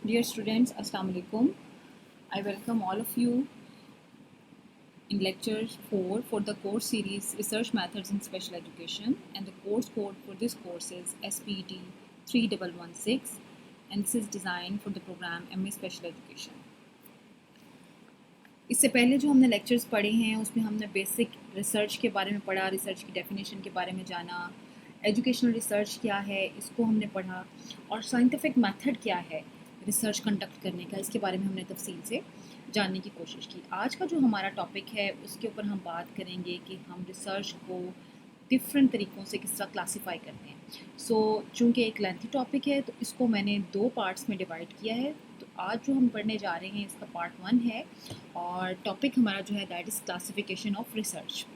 Dear students, Assalamu alaikum. I welcome all of you in lecture 4 for the course series Research Methods in Special Education, and the course code for this course is SPET 3116, and this is designed for the program MA Special Education. इससे पहले जो हमने lectures पढ़े हैं उसमें हमने basic research के बारे में पढ़ा, रिसर्च की डेफिनेशन के बारे में जाना, एजुकेशनल रिसर्च क्या है इसको हमने पढ़ा, और साइंटिफिक मेथड क्या है रिसर्च कंडक्ट करने का, इसके बारे में हमने तफसील से जानने की कोशिश की। आज का जो हमारा टॉपिक है उसके ऊपर हम बात करेंगे कि हम रिसर्च को डिफरेंट तरीक़ों से किस तरह क्लासीफाई करते हैं। चूँकि एक लेंथी टॉपिक है तो इसको मैंने 2 पार्ट्स में डिवाइड किया है। तो आज जो हम पढ़ने जा रहे हैं इसका पार्ट 1 है और टॉपिक हमारा जो है that is classification of research.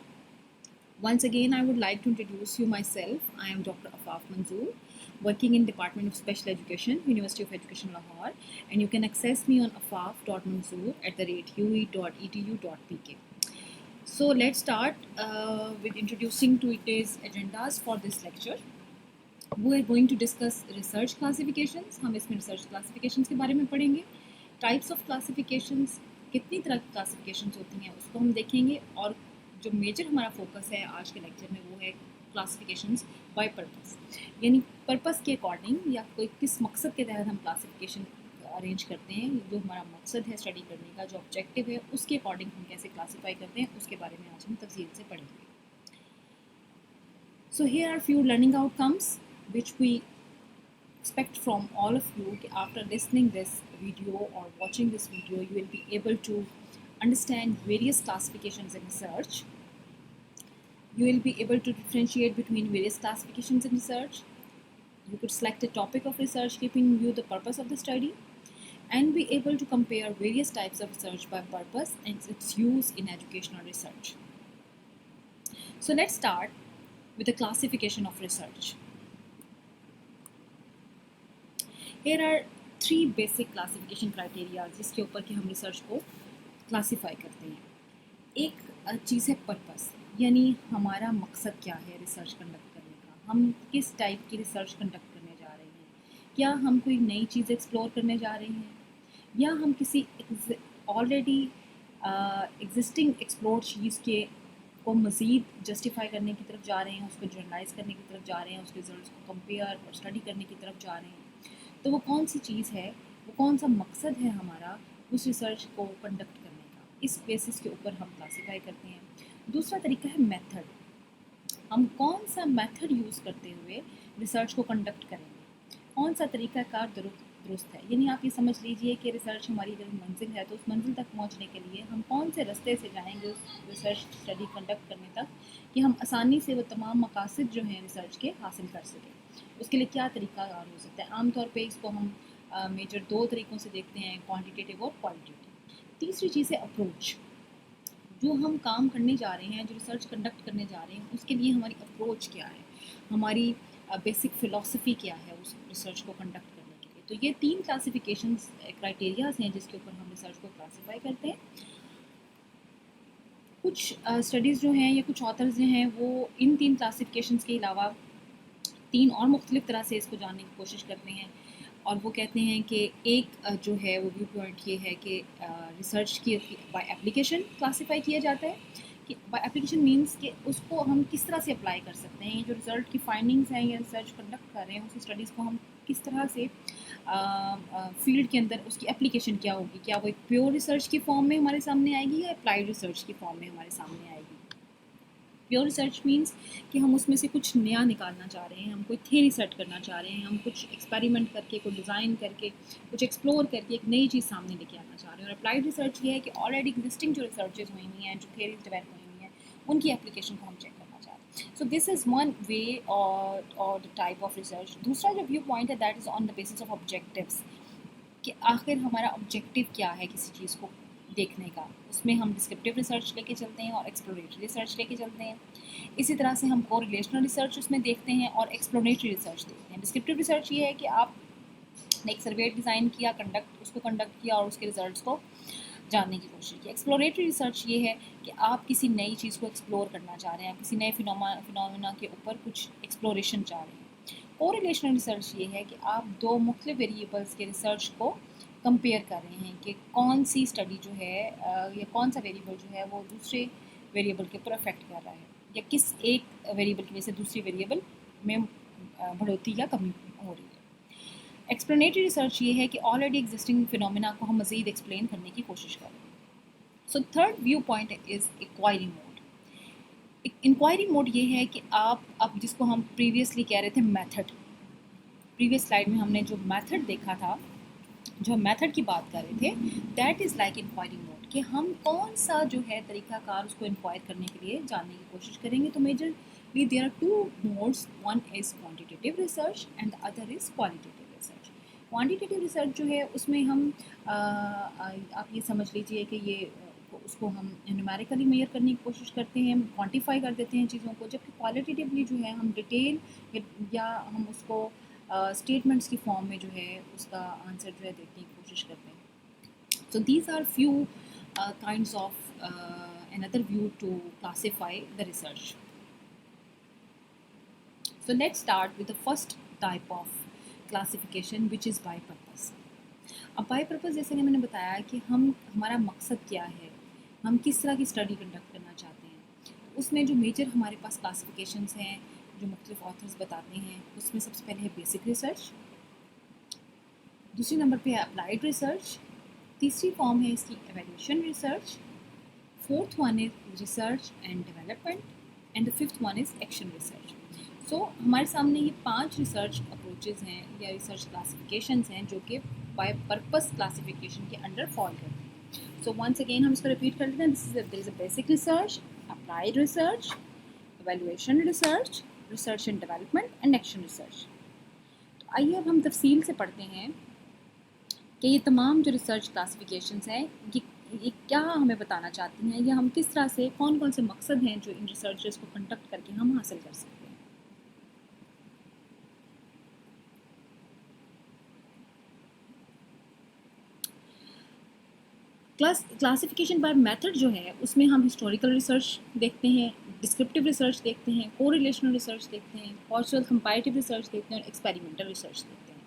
Once again, I would like to introduce you myself. I am Dr. Afaf Manzoor, working in Department of Special Education, University of Education, Lahore, and you can access me on afaf.manzoor@ue.edu.pk. So let's start with introducing to today's agendas for this lecture. We are going to discuss research classifications. हम इसमें research classifications के बारे में पढ़ेंगे. Types of classifications, कितनी तरह की classifications होती हैं उसको हम देखेंगे, और जो मेजर हमारा फोकस है आज के लेक्चर में वो है क्लासिफिकेशंस बाय पर्पस, यानी पर्पस के अकॉर्डिंग या कोई किस मकसद के तहत हम क्लासिफिकेशन अरेंज करते हैं। जो हमारा मकसद है स्टडी करने का, जो ऑब्जेक्टिव है, उसके अकॉर्डिंग हम कैसे क्लासीफाई करते हैं उसके बारे में आज हम तफसील से पढ़ेंगे। So here are few learning outcomes which we expect from all of you that after listening this video or watching this video you will be able to understand various classifications in research. You will be able to differentiate between various classifications in research. You could select a topic of research keeping in view the purpose of the study, and be able to compare various types of research by purpose and its use in educational research. So let's start with the classification of research. Here are 3 basic classification criteria जिसके ऊपर कि हम research को classify करते हैं। एक चीज़ है purpose, यानी हमारा मकसद क्या है रिसर्च कंडक्ट करने का, हम किस टाइप की रिसर्च कंडक्ट करने जा रहे हैं, क्या हम कोई नई चीज़ एक्सप्लोर करने जा रहे हैं, या हम किसी ऑलरेडी एग्जिस्टिंग एक्सप्लोर चीज़ के को मज़ीद जस्टिफाई करने की तरफ जा रहे हैं, उसको जर्नलाइज करने की तरफ जा रहे हैं, उसके रिजल्ट्स को कंपेयर और स्टडी करने की तरफ जा रहे हैं। तो वो कौन सी चीज़ है, वो कौन सा मकसद है हमारा उस रिसर्च को कंडक्ट करने का, इस बेसिस के ऊपर हम क्लासीफाई करते हैं। दूसरा तरीका है मेथड, हम कौन सा मेथड यूज़ करते हुए रिसर्च को कंडक्ट करेंगे, कौन सा तरीक़ाकार दुरुस्त है। यानी आप ये समझ लीजिए कि रिसर्च हमारी अगर मंजिल है तो उस मंजिल तक पहुंचने के लिए हम कौन से रास्ते से जाएंगे उस रिसर्च स्टडी कंडक्ट करने तक कि हम आसानी से वो तमाम मकासद जो हैं रिसर्च के हासिल कर सकें। उसके लिए क्या तरीका हो सकता है। आमतौर पे इसको हम मेजर 2 तरीक़ों से देखते हैं, क्वांटिटेटिव और क्वालिटेटिव। तीसरी चीज़ है अप्रोच, जो हम काम करने जा रहे हैं, जो रिसर्च कंडक्ट करने जा रहे हैं, उसके लिए हमारी अप्रोच क्या है, हमारी बेसिक फ़िलॉसफी क्या है उस रिसर्च को कंडक्ट करने के लिए। तो ये 3 क्लासिफिकेशंस क्राइटेरियाज हैं जिसके ऊपर हम रिसर्च को क्लासीफाई करते हैं। कुछ स्टडीज़ जो हैं या कुछ ऑथर्स जो हैं वो इन 3 क्लासिफिकेशंस के अलावा 3 और मुख्तलिफ तरह से इसको जानने की कोशिश करते हैं, और वो कहते हैं कि एक जो है वो व्यू पॉइंट ये है कि रिसर्च की बाय एप्लीकेशन क्लासीफाई किया जाता है, कि बाय एप्लीकेशन मींस कि उसको हम किस तरह से अप्लाई कर सकते हैं। ये जो रिज़ल्ट की फाइंडिंग्स हैं या रिसर्च कंडक्ट कर रहे हैं उस स्टडीज़ को हम किस तरह से फील्ड के अंदर उसकी एप्लीकेशन क्या होगी, क्या वो एक प्योर रिसर्च की फॉर्म में हमारे सामने आएगी या अप्लाइड रिसर्च की फॉर्म में हमारे सामने आएगी। प्योर रिसर्च मींस कि हम उसमें से कुछ नया निकालना चाह रहे हैं, हम कोई थ्योरी सेट करना चाह रहे हैं, हम कुछ एक्सपेरिमेंट करके, कोई डिज़ाइन करके, कुछ एक्सप्लोर करके एक नई चीज़ सामने लेके आना चाह रहे हैं। और अप्लाइड रिसर्च ये है कि ऑलरेडी एग्जिस्टिंग जो रिसर्चेज हुई हुई हैं, जो थ्योरीज डेवलप हुई हुई हैं, उनकी एप्लीकेशन को हम चेक करना चाह रहे हैं। So this is one way और द टाइप ऑफ रिसर्च। दूसरा जो व्यू पॉइंट है that is on the basis of objectives, कि आखिर हमारा ऑब्जेक्टिव क्या है किसी चीज़ को देखने का। उसमें हम डिस्क्रिप्टिव रिसर्च लेके चलते हैं और एक्सप्लोरेटरी रिसर्च लेके चलते हैं। इसी तरह से हम कोरिलेशनल रिसर्च उसमें देखते हैं और एक्सप्लोरेटरी रिसर्च देखते हैं। डिस्क्रिप्टिव रिसर्च ये है कि आपने एक सर्वे डिज़ाइन किया, उसको कंडक्ट किया और उसके रिजल्ट्स को जानने की कोशिश की। एक्सप्लोरेटरी रिसर्च ये है कि आप किसी नई चीज़ को एक्सप्लोर करना चाह रहे हैं, किसी नए फिनोमेना के ऊपर कुछ एक्सप्लोरेशन चाह रहे हैं। कोरिलेशनल रिसर्च ये है कि आप 2 मुख्तलिफ वेरिएबल्स के रिसर्च को कंपेयर कर रहे हैं कि कौन सी स्टडी जो है या कौन सा वेरिएबल जो है वो दूसरे वेरिएबल के ऊपर अफेक्ट कर रहा है, या किस एक वेरिएबल की वजह से दूसरी वेरिएबल में बढ़ोतरी या कमी हो रही है। एक्सप्लेनेटरी रिसर्च ये है कि ऑलरेडी एग्जिस्टिंग फिनोमेना को हम मज़ीद एक्सप्लेन करने की कोशिश करें। So third view point is inquiry mode. Inquiry mode ये है कि आप अब जिसको हम प्रीवियसली कह रहे थे मेथड, प्रीवियस स्लाइड में हमने जो मेथड देखा था, जो हम मेथड की बात कर रहे थे, that is like inquiry mode, कि हम कौन सा जो है तरीक़ाकार उसको इंक्वायर करने के लिए जानने की कोशिश करेंगे। तो majorly there are two modes, one is quantitative research and the other is qualitative research. Quantitative research जो है उसमें हम आप ये समझ लीजिए कि ये उसको हम न्यूमेरिकली मेजर करने की कोशिश करते हैं, हम क्वांटिफाई कर देते हैं चीज़ों को, जबकि क्वालिटेटिवली जो है हम डिटेल या हम उसको स्टेटमेंट्स की फॉर्म में जो है उसका आंसर जो है देखने की कोशिश करते हैं। So these are few kinds of another view to classify the research. So let's start with the first type of classification, which is by purpose. अब बाय पर्पज़ जैसे कि मैंने बताया कि हमारा मकसद क्या है, हम किस तरह की स्टडी कंडक्ट करना चाहते हैं। उसमें जो मेजर हमारे पास क्लासिफिकेशंस हैं जो मुख्तलिफ ऑथर्स बताते हैं, उसमें सबसे पहले है बेसिक रिसर्च, दूसरे नंबर पे है अप्लाइड रिसर्च, तीसरी फॉर्म है इसकी evaluation research, fourth one is research and development, and the fifth one is action research. So हमारे सामने ये 5 रिसर्च अप्रोचेज़ हैं या रिसर्च क्लासिफिकेशंस हैं जो कि बाय पर्पस क्लासिफिकेशन के अंडर फॉल करते हैं। सो वंस अगेन हम इसको रिपीट कर लेते हैं। There is a basic research, applied research, evaluation research, research and development and action research. तो आइए अब हम तफसील से पढ़ते हैं कि ये तमाम जो रिसर्च क्लासिफिकेशंस हैं ये क्या हमें बताना चाहती हैं, या हम किस तरह से कौन कौन से मकसद हैं जो इन रिसर्चर्स को कंडक्ट करके हम हासिल कर सकते हैं। क्लासिफिकेशन बाय मेथड जो है उसमें हम हिस्टोरिकल रिसर्च देखते हैं, डिस्क्रिप्टिव रिसर्च देखते हैं, कोरिलेशनल रिसर्च देखते हैं, कॉजल कंपैरेटिव रिसर्च देखते हैं और एक्सपेरिमेंटल रिसर्च देखते हैं।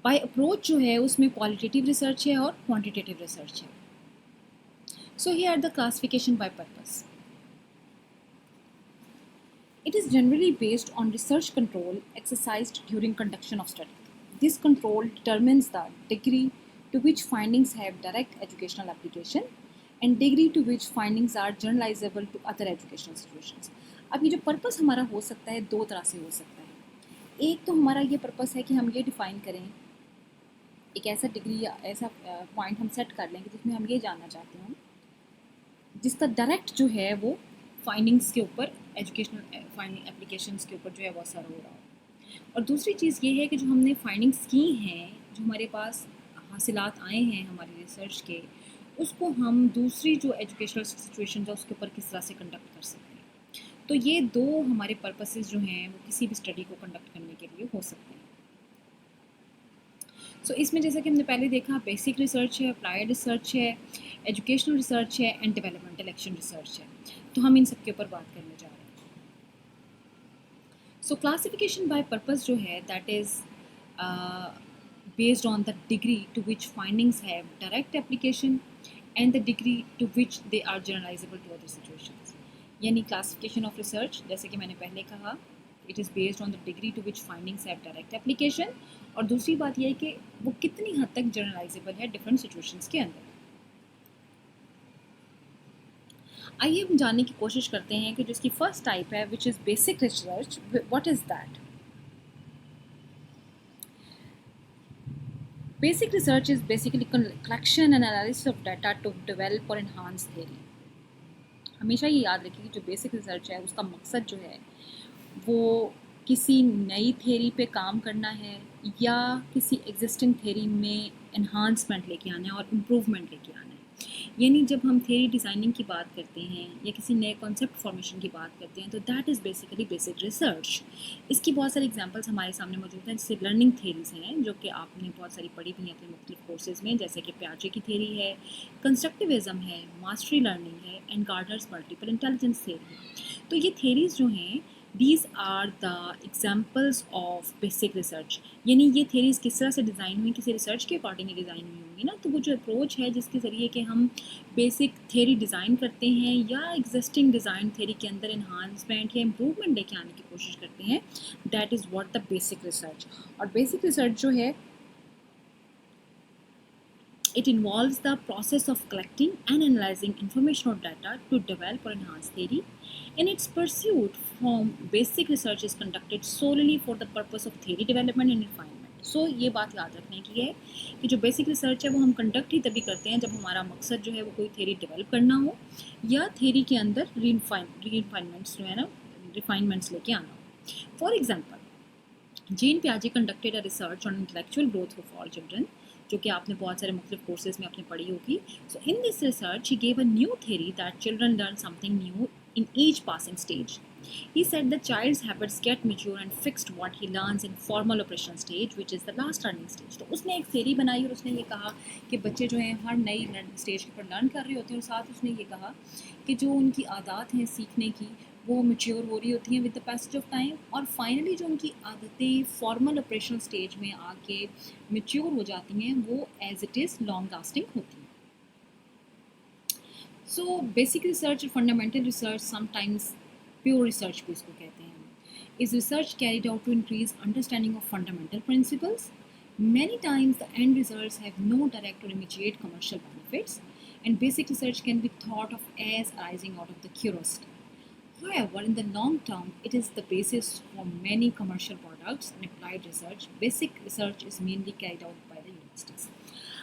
बाय अप्रोच जो है उसमें क्वालिटेटिव रिसर्च है और क्वांटिटेटिव रिसर्च है। So here are the classification by purpose. It is generally based on research control exercised during conduction of study. This control determines the degree to which findings have direct educational application and degree to which findings are generalizable to other educational situations. अब ये जो purpose हमारा हो सकता है दो तरह से हो सकता है। एक तो हमारा ये पर्पस है कि हम ये डिफ़ाइन करें, एक ऐसा डिग्री या ऐसा पॉइंट हम सेट कर लेंगे जिसमें हम ये जानना चाहते हैं जिसका डायरेक्ट जो है वो फाइंडिंग्स के ऊपर, एजुकेशनल फाइंडिंग एप्लीकेशंस के ऊपर जो है वो असर हो रहा हो। और दूसरी चीज़ ये है कि जो हमने फाइंडिंग्स की हैं, जो हमारे पास हासिलात आए हैं हमारी रिसर्च के, उसको हम दूसरी जो एजुकेशनल सिचुएशन है उसके ऊपर किस तरह से कंडक्ट कर सकते हैं। तो ये दो हमारे पर्पसेस जो हैं वो किसी भी स्टडी को कंडक्ट करने के लिए हो सकते हैं। सो इसमें जैसा कि हमने पहले देखा, बेसिक रिसर्च है, अप्लाइड रिसर्च है, एजुकेशनल रिसर्च है एंड डेवलपमेंटल एक्शन रिसर्च है। तो हम इन सब के ऊपर बात करने जा रहे हैं। सो क्लासिफिकेशन बाय पर्पस जो है that is based on the degree to which findings have direct application and the degree to which they are generalizable to other situations. यानी classification of research, जैसे कि मैंने पहले कहा, it is based on the degree to which findings have direct application, और दूसरी बात यह है कि वो कितनी हद तक generalizable है different situations के अंदर। आइए हम जानने की कोशिश करते हैं कि जो इसकी फर्स्ट टाइप है which is basic research, what is that? Basic research is basically collection and analysis of data to develop or enhance theory. हमेशा ये याद रखिए कि जो बेसिक रिसर्च है उसका मकसद जो है वो किसी नई थ्योरी पे काम करना है या किसी एग्जिस्टिंग थ्योरी में एनहांसमेंट लेके आना है और इम्प्रूवमेंट लेके आना है। यानी जब हम थ्योरी डिज़ाइनिंग की बात करते हैं या किसी नए कॉन्सेप्ट फॉर्मेशन की बात करते हैं तो that is basically basic research. इसकी बहुत सारी एग्जांपल्स हमारे सामने मौजूद हैं, जैसे लर्निंग थ्योरीज हैं जो कि आपने बहुत सारी पढ़ी भी हैं अपने मुख्तलिफ कोर्सेज में, जैसे कि पियाजे की थ्योरी है, कंस्ट्रक्टिविज्म है, मास्टरी लर्निंग है and Gardner's multiple intelligence theory है। तो ये थ्योरीज जो हैं these are the examples of basic research, यानी ये थेरीज किस तरह से डिज़ाइन हुई, किसी रिसर्च के अकॉर्डिंग डिज़ाइन हुई होंगी ना। तो वो जो अप्रोच है जिसके ज़रिए कि हम बेसिक थेरी डिज़ाइन करते हैं या एग्जिस्टिंग डिज़ाइन थेरी के अंदर इन्हांसमेंट या इम्प्रूवमेंट लेके आने की कोशिश करते हैं, that is what the basic research. और बेसिक रिसर्च जो है, it involves the process of collecting and analyzing information or data to develop or enhance theory. In its pursuit, from basic research is conducted solely for the purpose of theory development and refinement. So ये बात याद रखने की है कि जो basic research है वो हम कंडक्ट ही तभी करते हैं जब हमारा मकसद जो है वो कोई थेरी डेवलप करना हो या थेरी के अंदर रिफाइनमेंट्स जो है ना, रिफाइनमेंट्स लेके आना हो। फॉर एग्जाम्पल, जीन पियाजे conducted a research on intellectual growth of all children, जो कि आपने बहुत सारे मुख्तलिफ कोर्सेज में आपने पढ़ी होगी। So in this research he gave a new theory that children learn something new in each passing stage. He said the child's habits get mature and fixed what he learns in formal operational stage, which is the last learning stage. तो उसने एक theory बनाई और उसने ये कहा कि बच्चे जो हैं हर नई स्टेज के ऊपर लर्न कर रहे होते हैं, और साथ उसने ये कहा कि जो उनकी आदत हैं सीखने की वो मैच्योर हो रही होती हैं with the passage of time, और फाइनली जो उनकी आदतें फॉर्मल ऑपरेशनल स्टेज में आके मैच्योर हो जाती हैं वो as it is long lasting होती हैं। सो बेसिक रिसर्च और fundamental research, sometimes pure research भी इसको कहते हैं, is research carried out to increase understanding of fundamental principles. Many times the end results have no direct or immediate commercial benefits, and basic research can be thought of as arising out of the curiosity. However, in the long term, it is the basis for many commercial products and applied research. Basic research is mainly carried out by the universities.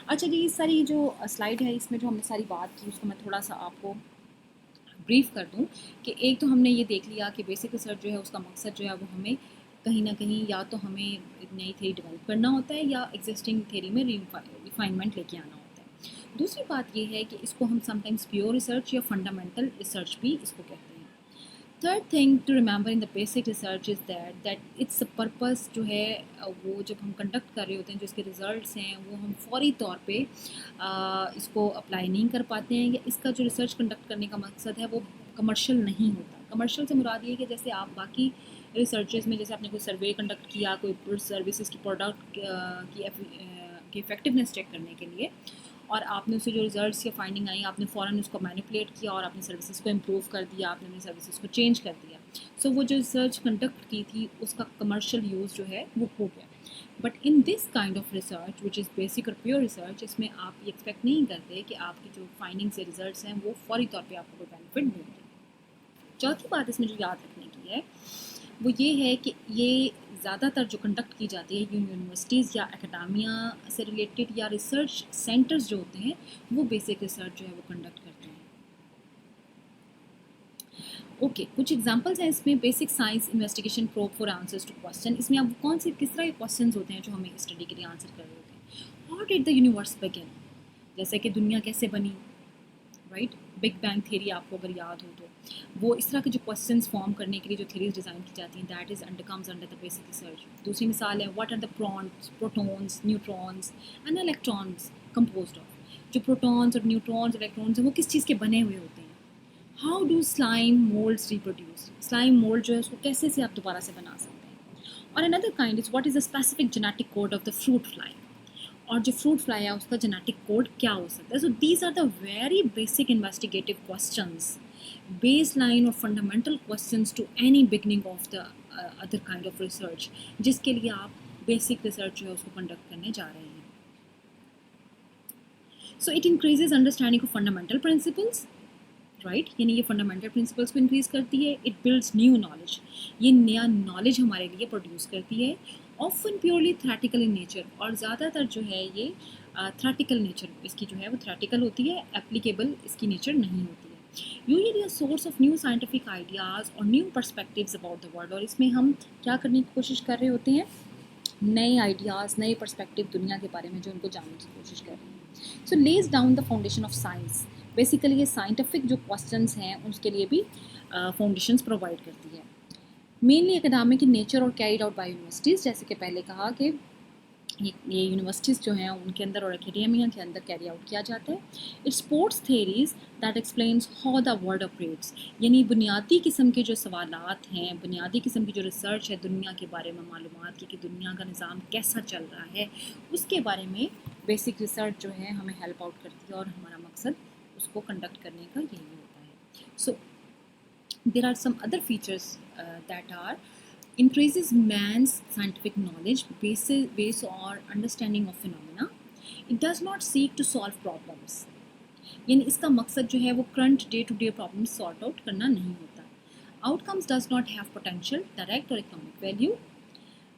अच्छा जी, इस सारी जो slide है इसमें जो हमने सारी बात की उसको मैं थोड़ा सा आपको ब्रीफ कर दूं कि एक तो हमने ये देख लिया कि बेसिक रिसर्च जो है उसका मकसद जो है वो हमें कहीं ना कहीं या तो हमें एक नई थेरी डेवलप करना होता है या एग्जिस्टिंग थेरी में रिफाइनमेंट लेके आना होता है। दूसरी बात ये है कि इसको हम समटाइम्स प्योर रिसर्च या फंडामेंटल रिसर्च भी इसको कहते हैं। Third thing to remember in the basic research is that its purpose जो है वो जब हम कंडक्ट कर रहे होते हैं जो इसके रिजल्ट्स हैं वो हम फौरी तौर पे इसको अप्लाई नहीं कर पाते हैं, या इसका जो रिसर्च कंडक्ट करने का मकसद है वो कमर्शियल नहीं होता। कमर्शियल से मुराद ये कि जैसे आप बाकी रिसर्चेज में जैसे आपने कोई सर्वे कंडक्ट किया कोई सर्विसेज की प्रोडक्ट की इफेक्टिवनेस चेक करने के लिए, और आपने उससे जो रिजल्ट्स या फाइंडिंग आई आपने फ़ौरन उसको मैनिपुलेट किया और आपने सर्विसेज को इम्प्रूव कर दिया, आपने अपनी सर्विसेज को चेंज कर दिया। सो वो जो रिसर्च कंडक्ट की थी उसका कमर्शियल यूज़ जो है वो हो गया। But in this kind of research which is basic और प्योर रिसर्च, इसमें आप ये एक्सपेक्ट नहीं करते कि आपकी जो फाइंडिंग्स या रिजल्ट्स हैं वो फौरी तौर पे आपको कोई बेनिफिट देंगे। चौथी बात इसमें जो याद रखने की है वो ये है कि ये ज़्यादातर जो कंडक्ट की जाती है यूनिवर्सिटीज़ या एकेडमिया से रिलेटेड या रिसर्च सेंटर्स जो होते हैं वो बेसिक रिसर्च जो है वो कंडक्ट करते हैं। ओके, कुछ एग्जांपल्स हैं इसमें। Basic science investigation probe for answers to question, इसमें अब कौन से किस तरह के क्वेश्चन होते हैं जो हमें स्टडी के लिए आंसर कर रहे होते हैं। How did the universe begin, जैसे कि दुनिया कैसे बनी, राइट। बिग बैंग थ्योरी आपको अगर याद हो तो वो इस तरह के जो क्वेश्चंस फॉर्म करने के लिए जो थ्योरीज डिज़ाइन की जाती हैं that is comes under the basic research. दूसरी मिसाल है what are the protons neutrons and electrons composed of, जो प्रोटॉन्स और न्यूट्रॉन्स इलेक्ट्रॉन्स हैं वो किस चीज़ के बने हुए होते हैं। How do slime moulds reproduce, slime mould जो है उसको कैसे से आप दोबारा से बना सकते हैं। और another kind is what is the specific genetic code of the fruit fly, और जो फ्रूट फ्लाई है उसका जेनेटिक कोड क्या हो सकता है। So these are the very basic investigative questions, base line और fundamental questions to any beginning of the other kind of research, जिसके लिए आप बेसिक रिसर्च जो है उसको कंडक्ट करने जा रहे हैं। So it increases understanding of fundamental principles, right, यानी ये फंडामेंटल प्रिंसिपल्स को इंक्रीज करती है। इट बिल्ड्स न्यू नॉलेज, ये नया नॉलेज हमारे लिए प्रोड्यूस करती है। ऑफन प्योरली थ्रेटिकल इन नेचर, और ज़्यादातर जो है ये थ्रेटिकल नेचर इसकी जो है वो थ्रेटिकल होती है, एप्लीकेबल इसकी नेचर नहीं होती है। Usually a source of new scientific ideas और new perspectives about the world, और इसमें हम क्या करने की कोशिश कर रहे होते हैं, नए आइडियाज़ नए पर्सपेक्टिव दुनिया के बारे में जो उनको जानने की कोशिश कर रहे हैं। So lays down the foundation of science, basically ये साइंटिफिक जो क्वेश्चंस हैं उसके लिए भी फाउंडेशंस प्रोवाइड करती है। मेनली एकेडमिक इन नेचर और कैरिड आउट बाय यूनिवर्सिटीज़, जैसे कि पहले कहा कि ये यूनिवर्सिटीज़ जो हैं उनके अंदर और एकेडेमिया के अंदर कैरी आउट किया जाता है। It sports theories that explains how the world operates, यानी बुनियादी किस्म के जो सवालात हैं, बुनियादी किस्म की जो रिसर्च है दुनिया के बारे में मालूमात की कि दुनिया का निज़ाम कैसा चल रहा है, उसके बारे में बेसिक रिसर्च जो है हमें हेल्प आउट करती है और हमारा मकसद उसको कंडक्ट करने का यही होता है। So there are some other features that are increases man's scientific knowledge, base or understanding of phenomena. It does not seek to solve problems. यानी इसका मकसद जो है वो current day to day problem sort out करना नहीं होता। Outcomes does not have potential direct और इकोनॉमिक वैल्यू।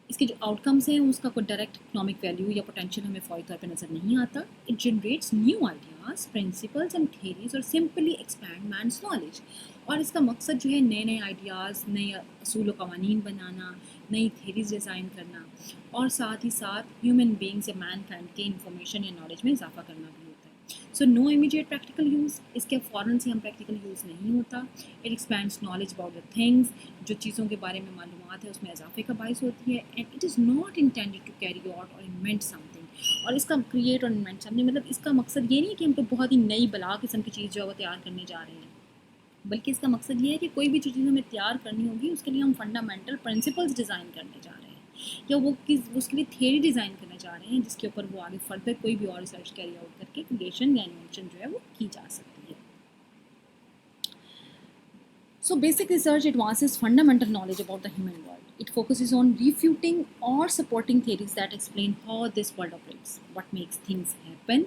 इसके जो आउटकम्स हैं उसका कोई डायरेक्ट इकोनॉमिक वैल्यू या पोटेंशियल हमें फौरी तौर पे नज़र नहीं आता। It generates new ideas, principles and theories और सिंपली एक्सपैंड मैंस नॉलेज। और इसका मकसद जो है नए नए आइडियाज़, नए असूल व कवानीन बनाना, नई थेरीज डिज़ाइन करना और साथ ही साथ ह्यूमन बींग्स या मैन काइंड के इंफॉर्मेशन या नॉलेज में इजाफा करना भी होता है। So no immediate practical use, इसके फ़ौरन से हम प्रैक्टिकल यूज़ नहीं होता। It expands knowledge about the things, जो चीज़ों के बारे में मालूमात है उसमें इजाफे का बायस होती है। And it is not intended to carry out और इन्वेंट समथिंग। और इसका क्रिएट और इन्वेंट समथिंग मतलब इसका मकसद ये नहीं कि हम तो बहुत ही नई बला किस्म की चीज़ जो है वो तैयार करने जा रहे हैं, बल्कि इसका मकसद ये है कि कोई भी जो चीज़ हमें तैयार करनी होगी उसके लिए हम फंडामेंटल प्रिंसिपल्स डिज़ाइन करने जा रहे हैं या वो उसके लिए थ्योरी डिज़ाइन करने जा रहे हैं जिसके ऊपर वो आगे फर्दर कोई भी और रिसर्च कैरी आउट करके क्रिएशन या इन्वेंशन जो है वो की जा सकती है। So basic research advances fundamental knowledge about the human world. It focuses on refuting or supporting theories that explain how this world operates, what makes things happen,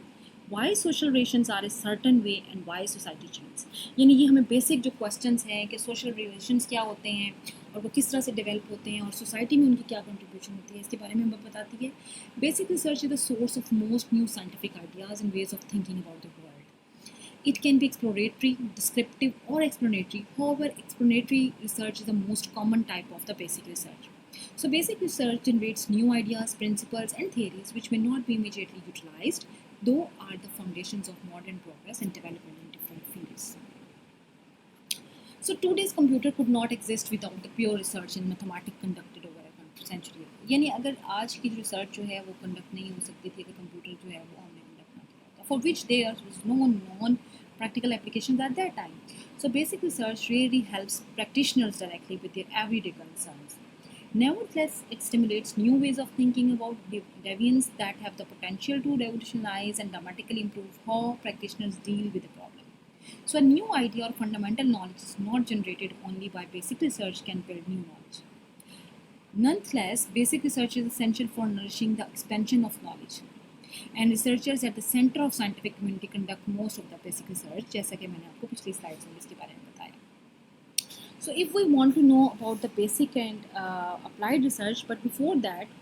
why social relations are a certain way and why society changes. यानी ये हमें basic जो questions हैं कि social relations क्या होते हैं और वो किस तरह से डेवलप होते हैं और सोसाइटी में उनकी क्या कंट्रीब्यूशन होती है, इसके बारे में हमें बताती है। Basic research is the source of most new scientific ideas and ways of thinking about the world. It can be exploratory, descriptive, or explanatory. However, explanatory research is the most common type of the basic research. So, basic research generates new ideas, principles, and theories which may not be immediately utilized, though are the foundations of modern progress and development in different fields. So, today's computer could not exist without the pure research in mathematics conducted over a century ago. यानी अगर आज की research जो है वो conduct नहीं हो सकती थी अगर कंप्यूटर जो है वो हमने कंडक्ट ना किया होता, for which there was no known practical applications at that time. So basic research really helps practitioners directly with their everyday concerns. Nevertheless, it stimulates new ways of thinking about deviance that have the potential to revolutionize and dramatically improve how practitioners deal with a problem. So a new idea or fundamental knowledge is not generated only by basic research can build new knowledge. Nonetheless, basic research is essential for nourishing the expansion of knowledge. And researchers at the center of scientific community conduct most of the basic research, जैसा कि मैंने आपको पिछली slides में इसके बारे में बताया. So if we want to know about the basic and applied research, but before that,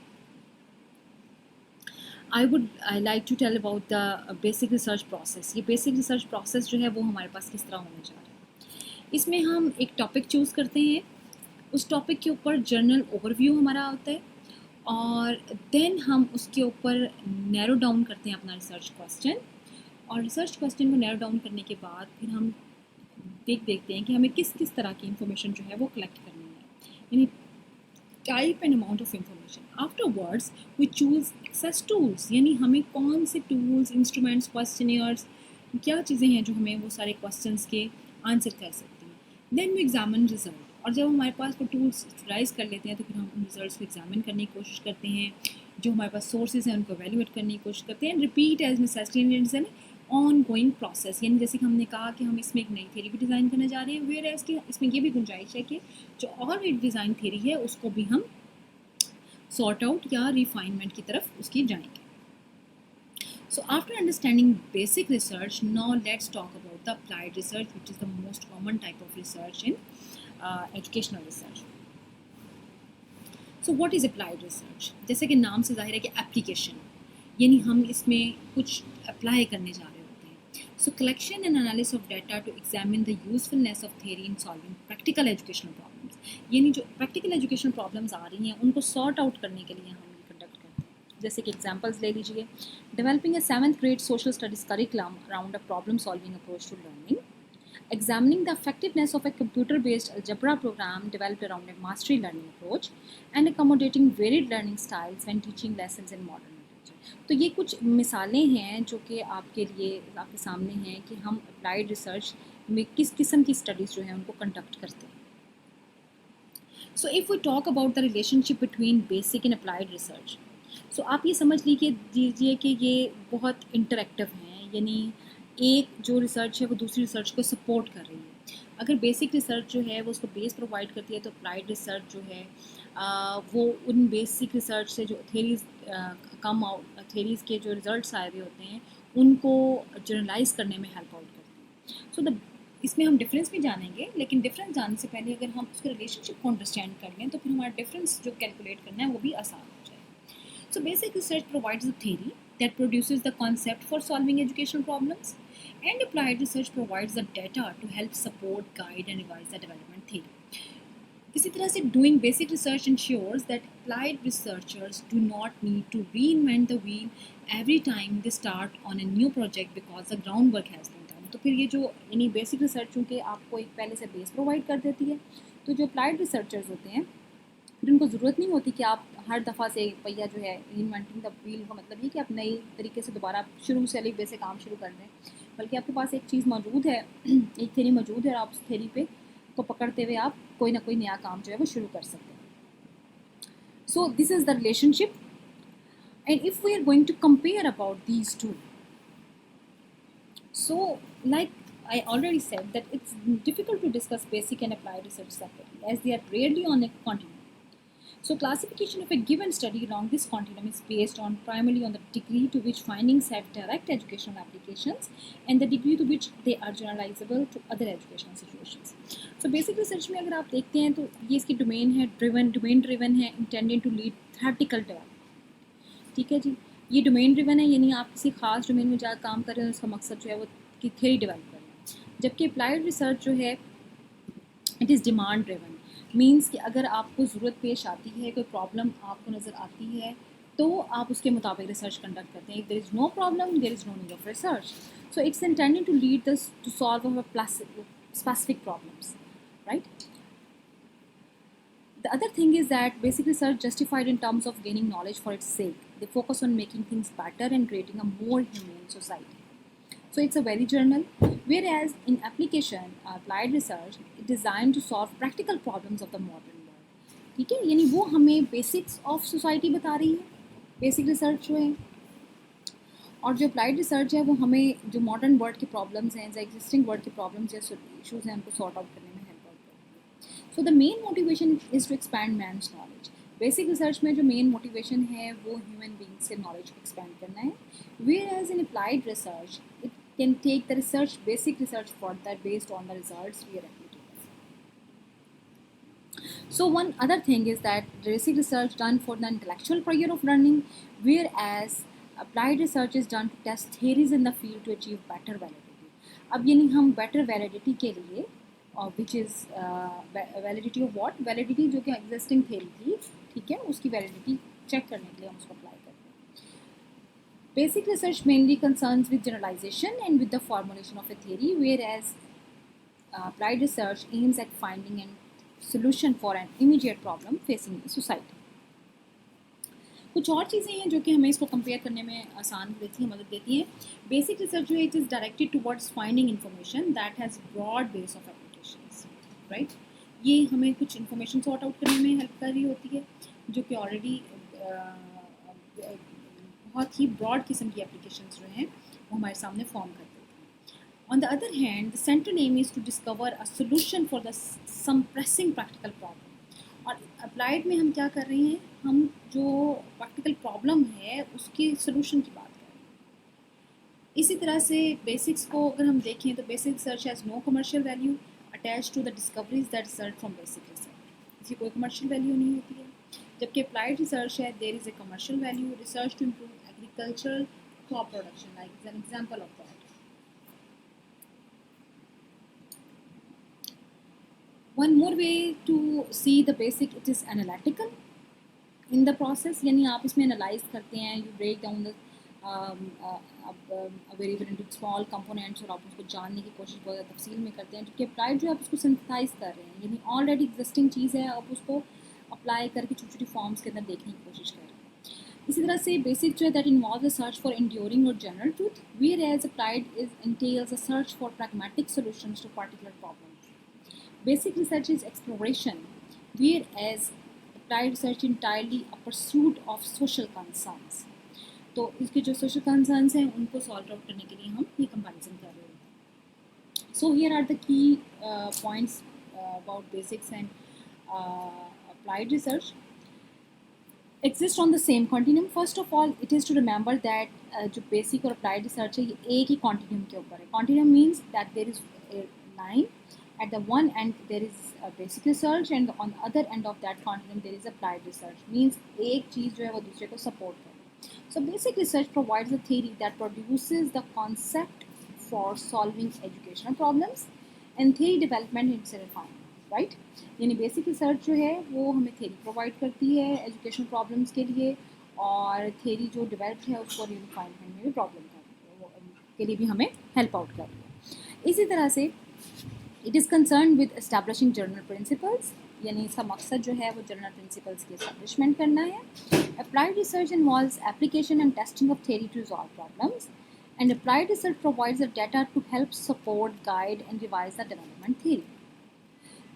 I like to tell about the basic research process. ये basic research process जो है वो हमारे पास किस तरह होने जा रहा है. इसमें हम एक टॉपिक चूज़ करते हैं, उस टॉपिक के ऊपर जर्नल ओवरव्यू हमारा होता है और देन हम उसके ऊपर नैरो डाउन करते हैं अपना रिसर्च क्वेश्चन और रिसर्च क्वेश्चन को नैरो डाउन करने के बाद फिर हम देखते हैं कि हमें किस किस तरह की इंफॉर्मेशन जो है वो कलेक्ट करनी है, यानी type and amount of information. Afterwards we choose access tools, यानी हमें कौन से टूल्स, इंस्ट्रूमेंट्स, क्वेश्चनियर्स, क्या चीज़ें हैं जो हमें वो सारे क्वेश्चंस के आंसर कर सकती हैं. देन वी एग्जामिन रिजल्ट, और जब हमारे पास वो टूल्स यूटिलाइज कर लेते हैं तो फिर हम उन रिजल्ट्स को एग्जामिन करने की कोशिश करते हैं, जो हमारे पास सोर्सेज हैं उनको एवेल्यूएट करने की कोशिश करते हैं. Repeat as necessary and ongoing process, यानी जैसे कि हमने कहा कि हम इसमें एक नई थ्योरी भी डिज़ाइन करने जा रहे हैं, वेयर एज कि इसमें ये भी गुंजाइश है कि जो ऑलरेडी डिज़ाइन थ्योरी है उसको भी हम सॉर्ट आउट या रिफाइनमेंट की तरफ उसकी जाएंगे. So after understanding basic research, now let's talk about the applied research, which is the most common type of research in educational research. So what is applied research? जैसे कि नाम से जाहिर है कि एप्लीकेशन, यानी हम इसमें कुछ अप्लाई करने जा रहे होते हैं. So collection and analysis of data to examine the usefulness of theory in solving practical educational problems, यानी जो practical educational problems आ रही हैं उनको sort out करने के लिए हम ये conduct करते हैं. जैसे कि एग्जांपल्स ले लीजिए, developing a 7th grade social studies curriculum around a problem solving approach to learning, examining the effectiveness of a computer-based algebra program developed around a mastery learning approach, and accommodating varied learning styles when teaching lessons in modern methods. तो ये कुछ मिसालें हैं जो कि आपके लिए आपके सामने हैं कि हम अप्लाइड रिसर्च में किस किस्म की स्टडीज़ जो हैं उनको कंडक्ट करते हैं। So if we talk about the relationship between basic and applied research, so आप ये समझ लीजिए कि ये बहुत इंटरेक्टिव हैं, यानी एक जो रिसर्च है वो दूसरी रिसर्च को सपोर्ट कर रही है। अगर बेसिक रिसर्च जो है वो उसको बेस प्रोवाइड करती है, तो अप्लाइड रिसर्च जो है वो उन बेसिक रिसर्च से जो कम आउट थेरीज़ के जो रिजल्ट्स आए हुए होते हैं उनको जनरलाइज करने में हेल्प आउट करती हैं। सो द इसमें हम डिफरेंस भी जानेंगे, लेकिन डिफरेंस जानने से पहले अगर हम उसके रिलेशनशिप को अंडरस्टैंड कर लें तो फिर हमारा डिफरेंस जो कैलकुलेट करना है वो भी आसान हो जाए। सो basic research provides the theory that produces the concept for solving educational problems, and applied research provides the data to help support, guide, and revise the development theory. इसी तरह से doing basic research ensures that applied researchers do not need to reinvent the wheel every time they start on a new project because the groundwork has been done. तो फिर ये जो यानी basic research चूँकि आपको एक पहले से बेस प्रोवाइड कर देती है, तो जो अप्लाइड रिसर्चर्स होते हैं फिर उनको ज़रूरत नहीं होती कि आप हर दफ़ा से पहिया जो है इन्वेंटिंग द व्हील का मतलब ये कि आप नई तरीके से दोबारा शुरू से अलग से काम शुरू कर दें, बल्कि आपके पास एक चीज़ मौजूद है, एक थेरी मौजूद है और आप उस थेरी पे को पकड़ते हुए आप कोई ना कोई नया काम जो है वो शुरू कर सकते हैं। So this is the relationship, and if we are going to compare about these two, so like I already said that it's difficult to discuss basic and applied research separately as they are rarely on a continuum. So classification of a given study along this continuum is based on primarily on the degree to which findings have direct educational applications and the degree to which they are generalizable to other educational situations. So basic research में अगर आप देखते हैं तो ये इसकी domain है domain driven है, intended to lead theoretical development. ठीक है जी, ये डोमेन ड्रिवन है, यानी आप किसी खास डोमेन में जाकर काम कर रहे हैं, उसका मकसद जो है वो की थ्योरी डेवलप करना है। जबकि अप्लाइड रिसर्च जो है it is demand driven, means कि अगर आपको ज़रूरत पेश आती है, कोई प्रॉब्लम आपको नज़र आती है, तो आप उसके मुताबिक रिसर्च कंडक्ट करते हैं। There is no problem, there is no need of research, so it's intended to lead this to solve specific problems, right. The other thing is that basic research justified in terms of gaining knowledge for its sake. They focus on making things better and creating a more humane society. So it's a very journal. Whereas in application, applied research is designed to solve practical problems of the modern world. ठीक है, यानी वो हमें basics of society बता रही है basic research जो है, और जो अप्लाइड रिसर्च है वो हमें जो मॉडर्न वर्ल्ड के प्रॉब्लम्स हैं, जो एग्जिस्टिंग वर्ल्ड के प्रॉब्लम्स या इशूज़ हैं उनको सॉर्ट आउट करने में हेल्प आउट करती है। So the main motivation is to expand man's knowledge. Basic research में जो मेन मोटिवेशन है वो ह्यूमन बींग्स के नॉलेज को एक्सपैंड करना है, whereas in applied research it can take the basic research further based on the results we are replicating. So one other thing is that basic research done for the intellectual prayer of learning, whereas applied research is done to test theories in the field to achieve better validity. अब यानी हम better validity के लिए which is validity of what? Validity जो कि existing theory थी, ठीक है, उसकी validity check करने के लिए हम उसको apply करते हैं। Basic research mainly concerns with generalization and with the formulation of a theory, whereas applied research aims at finding a solution for an immediate problem facing the society. कुछ और चीज़ें हैं जो कि हमें इसको कंपेयर करने में आसान देती हैं, मदद देती हैं। बेसिक रिसर्च जो है it is directed towards finding information that has broad base of applications, right. ये हमें कुछ इन्फॉर्मेशन सॉर्ट आउट करने में हेल्प कर रही होती है जो कि ऑलरेडी बहुत ही ब्रॉड किस्म की एप्लीकेशंस जो हैं वो हमारे सामने फॉर्म कर देती हैं। On the other hand the central aim is to discover a solution for the some pressing practical problem. और अप्लाइड में हम क्या कर रहे हैं, हम जो प्रैक्टिकल प्रॉब्लम है उसकी सोल्यूशन की बात कर रहे हैं। इसी तरह से बेसिक्स को अगर हम देखें तो basic research has no commercial value attach to the discoveries that result from basic research. इसकी कोई कमर्शियल वैल्यू नहीं होती है। जबकि अप्लाइड रिसर्च है there is a commercial value, research to improve agricultural crop production like is an example of that. One more way to see the basic, it is analytical in the process, यानी आप इसमें analyze करते हैं, you break down the variable into small components और आप उसको जानने की कोशिश बहुत ज़्यादा तफसील में करते हैं। जबकि अप्लाइड जो आप उसको सिंथेसाइज कर रहे हैं, यानी ऑलरेडी एग्जिस्टिंग चीज़ है, आप उसको अप्लाई करके छोटी छोटी फॉर्म्स के अंदर देखने की कोशिश कर रहे हैं। इसी तरह से बेसिक जो है that involve a search for enduring और general truth, whereas applied is entails a search for pragmatic solutions to particular problems. Basic research is exploration, whereas applied research entirely a pursuit of social concerns. तो इसके जो social concerns हैं उनको solve out करने के लिए हम ये कंपैरिजन कर रहे हैं. So here are the key points about basics and applied research. Exist on the same continuum. First of all, it is to remember that जो basic और applied research है ये एक ही continuum के ऊपर है. Continuum means that there is a line at the one end there is a basic research and on the other end of that continuum there is applied research. Means एक चीज़ जो है वो दूसरे को support करे. So basic research provides a theory that produces the concept for solving educational problems and theory development in refinement. Right, यानी basic research जो है वो हमें थ्योरी प्रोवाइड करती है एजुकेशनल प्रॉब्लम्स के लिए, और थ्योरी जो डेवलप है उसको रिफाइनमेंट में भी प्रॉब्लम के लिए भी हमें हेल्प आउट करती है. इसी तरह से it is concern with establishing general principles, यानी इसका मकसद जो है वो जनरल प्रिंसिपल्स की एस्टैब्लिशमेंट करना है. Applied research involves application and testing of theory to resolve problems, and applied research provides the data to help support guide and revise the development theory.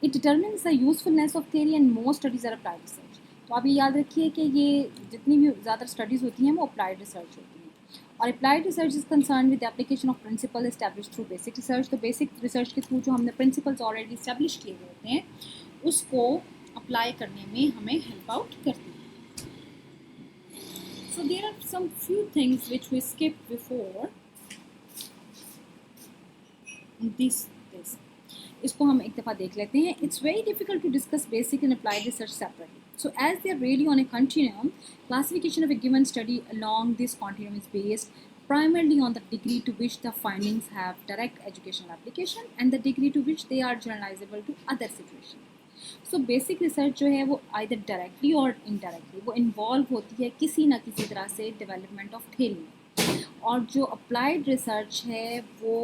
It determines the usefulness of theory and most studies are applied research. तो आप ये याद रखिए कि ये जितनी भी ज़्यादा स्टडीज़ होती हैं वो अप्लाइड रिसर्च होती हैं. और applied research is concern with application of principle establish through basic research. तो बेसिक रिसर्च के थ्रू जो हमने प्रिंसिपल्स ऑलरेडी इस्टेब्लिश किए हुए होते हैं उसको अप्लाई करने में हमें हेल्प आउट करती है. So there are some few things which we skip before this. इसको हम एक दफ़ा देख लेते हैं. It's very difficult to discuss basic and applied research separately. So as they are really on a continuum, classification of a given study along this continuum is based primarily on the degree to which the findings have direct educational application and the degree to which they are generalizable to other situations. So basic research जो है वो either directly or indirectly वो involve होती है किसी ना किसी तरह से development of theory में, और जो अप्लाइड रिसर्च है वो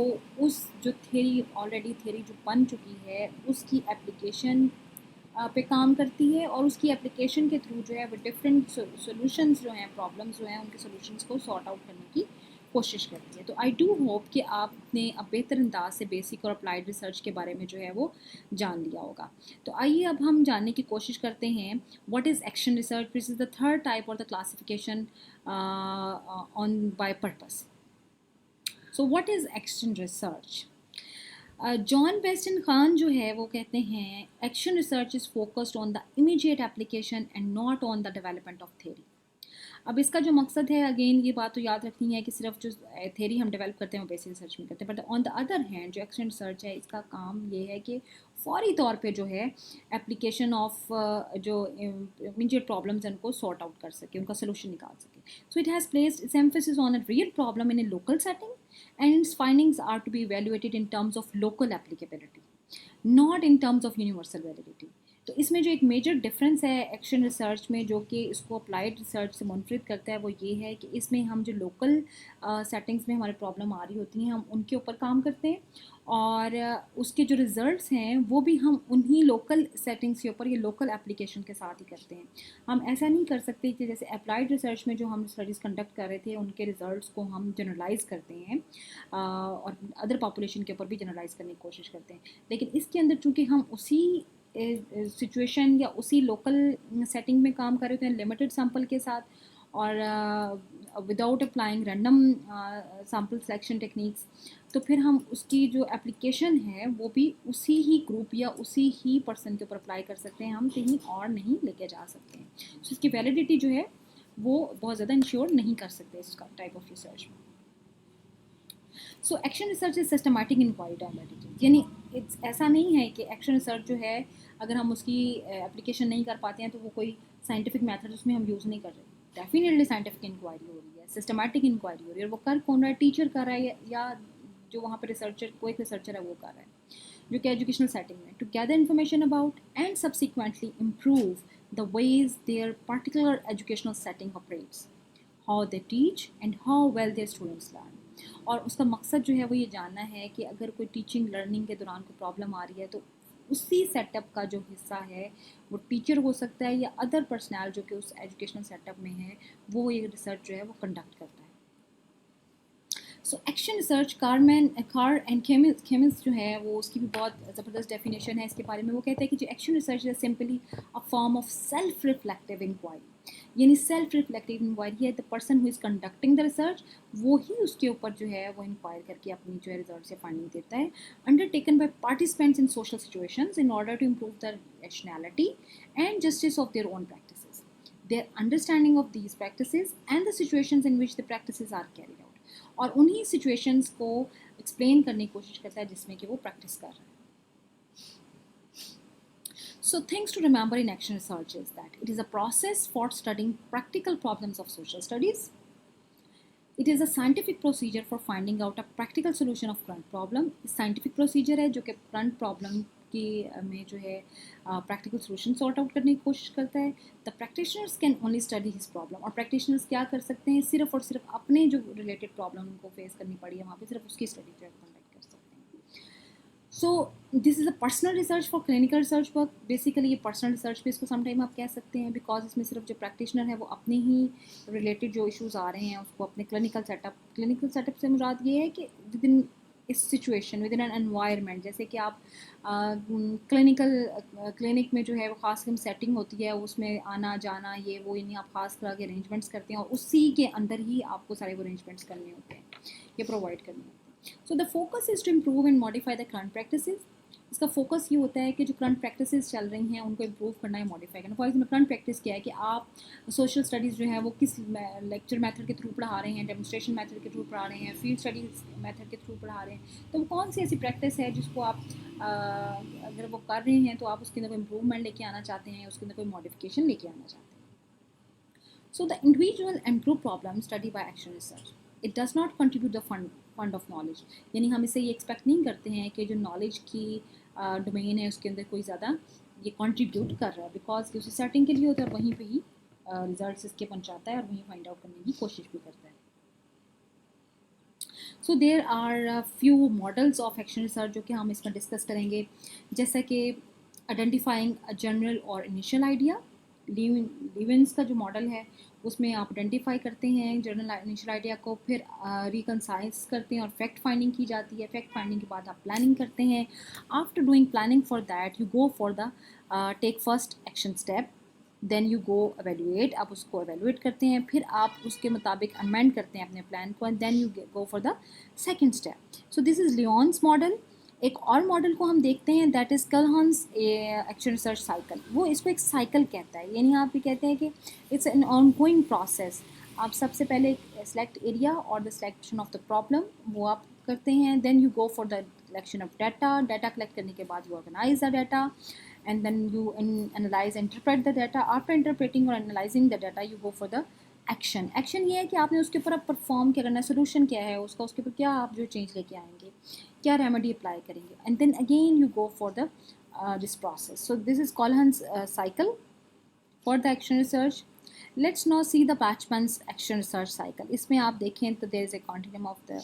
उस जो थ्योरी ऑलरेडी थ्योरी जो बन चुकी है उसकी एप्लीकेशन पे काम करती है, और उसकी एप्लीकेशन के थ्रू जो है वो डिफरेंट सॉल्यूशंस जो हैं प्रॉब्लम्स जो हैं उनके सॉल्यूशंस को सॉर्ट आउट करने की कोशिश करती है. तो आई डू होप कि आपने अब बेहतर अंदाज से बेसिक और अप्लाइड रिसर्च के बारे में जो है वो जान लिया होगा. तो आइए अब हम जानने की कोशिश करते हैं what is action research, which is the third type और the classification on by purpose. So what is action research? John Best and Kahn जो है वो कहते हैं action research is focused on the immediate application and not on the development of theory. अब इसका जो मकसद है अगेन ये बात तो याद रखनी है कि सिर्फ जो थ्योरी हम डेवलप करते हैं वो बेसिक रिसर्च में करते हैं, but on the other hand जो एक्शन रिसर्च है इसका काम ये है कि फौरी तौर पे जो है एप्लीकेशन ऑफ जो इमीडिएट प्रॉब्लम्स हैं उनको सॉर्ट आउट कर सके, उनका सोल्यूशन निकाल सके. So it has placed it's emphasis on a real problem in A local setting and its findings are to be evaluated in terms of local applicability, not in terms of universal validity. तो इसमें जो एक major difference है action research में जो कि इसको applied research से मुनफरिद करता है वो ये है कि इसमें हम जो लोकल सेटिंग्स में हमारे प्रॉब्लम आ रही होती हैं हम उनके ऊपर काम करते हैं, और उसके जो रिज़ल्ट्स हैं वो भी हम उन्हीं लोकल सेटिंग्स के ऊपर ये लोकल एप्लीकेशन के साथ ही करते हैं. हम ऐसा नहीं कर सकते कि जैसे अप्लाइड रिसर्च में जो हम स्टडीज़ कंडक्ट कर रहे थे उनके रिज़ल्ट्स को हम जनरलाइज़ करते हैं और अदर पॉपुलेशन के ऊपर भी जनरलाइज़ करने की कोशिश करते हैं. लेकिन इसके अंदर चूँकि हम उसी सिचुएशन या उसी लोकल सेटिंग में काम कर रहे होते हैं लिमिटेड सैम्पल के साथ और without applying random sample selection techniques, तो फिर हम उसकी जो एप्लीकेशन है वो भी उसी ही ग्रुप या उसी ही पर्सन के ऊपर अप्लाई कर सकते हैं, हम कहीं और नहीं लेके जा सकते हैं. सो इसकी वैलिडिटी जो है वो बहुत ज़्यादा इंश्योर नहीं कर सकते इस टाइप ऑफ रिसर्च में. So action research is systematic inquiry dynamic, यानी ऐसा नहीं है कि एक्शन रिसर्च जो है अगर हम उसकी एप्लीकेशन नहीं कर पाते हैं तो वो कोई साइंटिफिक मेथड उसमें हम यूज़ नहीं कर रहे. डेफिनेटली साइंटिफिक इंक्वायरी हो रही है, सिस्टमैटिक इंक्वायरी हो रही है, और वो कर कौन रहा है, टीचर कर रहा है या जो वहाँ पर रिसर्चर कोई रिसर्चर है वो कर रहा है जो कि एजुकेशनल सेटिंग में to gather information about and subsequently improve the ways their particular educational setting operates, how they teach and how well their students learn. और उसका मकसद जो है वो ये जानना है कि अगर कोई टीचिंग लर्निंग के दौरान कोई प्रॉब्लम आ रही है तो उसी सेटअप का जो हिस्सा है वो टीचर हो सकता है या अदर पर्सनल जो कि उस एजुकेशनल सेटअप में है, वो ये रिसर्च जो है वो कंडक्ट करता है। सो action research car and chemist जो है वो उसकी भी बहुत ज़बरदस्त डेफिनेशन है इसके बारे में। वो कहते हैं कि जो एक्शन रिसर्च है simply a form of self reflective inquiry, यानी सेल्फ रिफ्लेक्टिव इंक्वायरी है the person who is conducting the research, वो ही उसके ऊपर जो है वो इंक्वायर करके अपनी जो है रिजल्ट से फाइंडिंग देता है, undertaken by participants in social situations in order to improve the rationality and justice of their own practices, their understanding of these practices and the situations in which the practices are carried out, और उन्हीं situations को explain करने की कोशिश करता है जिसमें कि वो practice कर रहा है। So things to remember in action research is that it is a process for studying practical problems of social studies. It is a scientific procedure for finding out a practical solution of current problem. Scientific procedure है जो कि current problem की में जो है practical solution sort out करने की कोशिश करता है। The practitioners can only study his problem, और practitioners क्या कर सकते हैं, सिर्फ और सिर्फ अपने जो related problem उनको face करनी पड़ी है वहाँ पे सिर्फ उसकी study जो है conduct कर सकते हैं। So this is a personal research for clinical research work. Basically ये पर्सनल रिसर्च भी इसको समटाइम आप कह सकते हैं, बिकॉज इसमें सिर्फ जो प्रैक्टिशनर है वो अपने ही रिलेटेड जो इश्यूज़ आ रहे हैं उसको अपने क्लिनिकल सेटअप से मुराद ये है कि विद इन इस situation with in an environment, जैसे कि आप क्लिनिक में जो है वो ख़ास किस्म सेटिंग होती है, उसमें आना जाना ये वो यानी आप खास तरह के अरेंजमेंट्स करते हैं और उसी के अंदर ही आपको सारे वो अरेंजमेंट्स करने होते हैं या प्रोवाइड करने होते हैं। So the focus is to improve and modify the current practices. इसका फोकस ये होता है कि जो करंट प्रैक्टिसेस चल रही हैं उनको इम्प्रूव करना है, मॉडिफाई करना। फॉर एग्जाम्पल करंट प्रैक्टिस क्या है कि आप सोशल स्टडीज़ जो है वो किस लेक्चर मेथड के थ्रू पढ़ा रहे हैं, डेमोस्ट्रेशन मेथड के थ्रू पढ़ा रहे हैं, फील्ड स्टडीज़ मेथड के थ्रू पढ़ा रहे हैं, तो वो कौन सी ऐसी प्रैक्टिस है जिसको आप अगर वो कर रहे हैं तो आप उसके अंदर कोई इम्प्रूवमेंट लेके आना चाहते हैं, उसके अंदर कोई मॉडिफिकेशन लेके आना चाहते हैं। So the individual and group problems studied by action research. It does not contribute the fund of knowledge. यानी हम इसे ये एक्सपेक्ट नहीं करते हैं कि जो नॉलेज की डोमेन है उसके अंदर कोई ज़्यादा ये कंट्रीब्यूट कर रहा है, बिकॉज कि उसे सेटिंग के लिए होता है, वहीं पे ही रिजल्ट्स इसके पहुंचाता है और वहीं फाइंड आउट करने की कोशिश भी करता है। So there are few models of action research जो कि हम इसमें डिस्कस करेंगे, जैसा कि आइडेंटिफाइंग अ जनरल और इनिशियल आइडिया। लीवेंस का जो मॉडल है उसमें आप आइडेंटिफाई करते हैं जनरल इनिशियल आइडिया को, फिर रिकनसाइज करते हैं और फैक्ट फाइंडिंग की जाती है। फैक्ट फाइंडिंग के बाद आप प्लानिंग करते हैं। After doing planning for that you go for the take first action step, then you go evaluate, आप उसको एवेल्यूएट करते हैं, फिर आप उसके मुताबिक अमेंड करते हैं अपने प्लान को, and then you go for the second step. So this is Lewin's model. एक और मॉडल को हम देखते हैं, that is Calhoun's action research cycle. वो इसको एक साइकिल कहता है, यानी आप ये कहते हैं कि इट्स एन ऑनगोइंग प्रोसेस। आप सबसे पहले सेलेक्ट एरिया और the selection of the problem वो आप करते हैं, then you go for the collection of data collect करने के बाद you organize the data, and then you analyze, interpret the data. After interpreting or analyzing the data you go for the action ये है कि आपने उसके ऊपर अब परफॉर्म क्या करना है, सोल्यूशन क्या है उसका, उसके ऊपर क्या आप जो चेंज लेके आएंगे, क्या रेमेडी अप्लाई करेंगे, and then again you go for the this process. So this is Calhoun's cycle for the action research. Let's now see the Bachman's action research cycle. इसमें आप देखें तो there is a continuum of the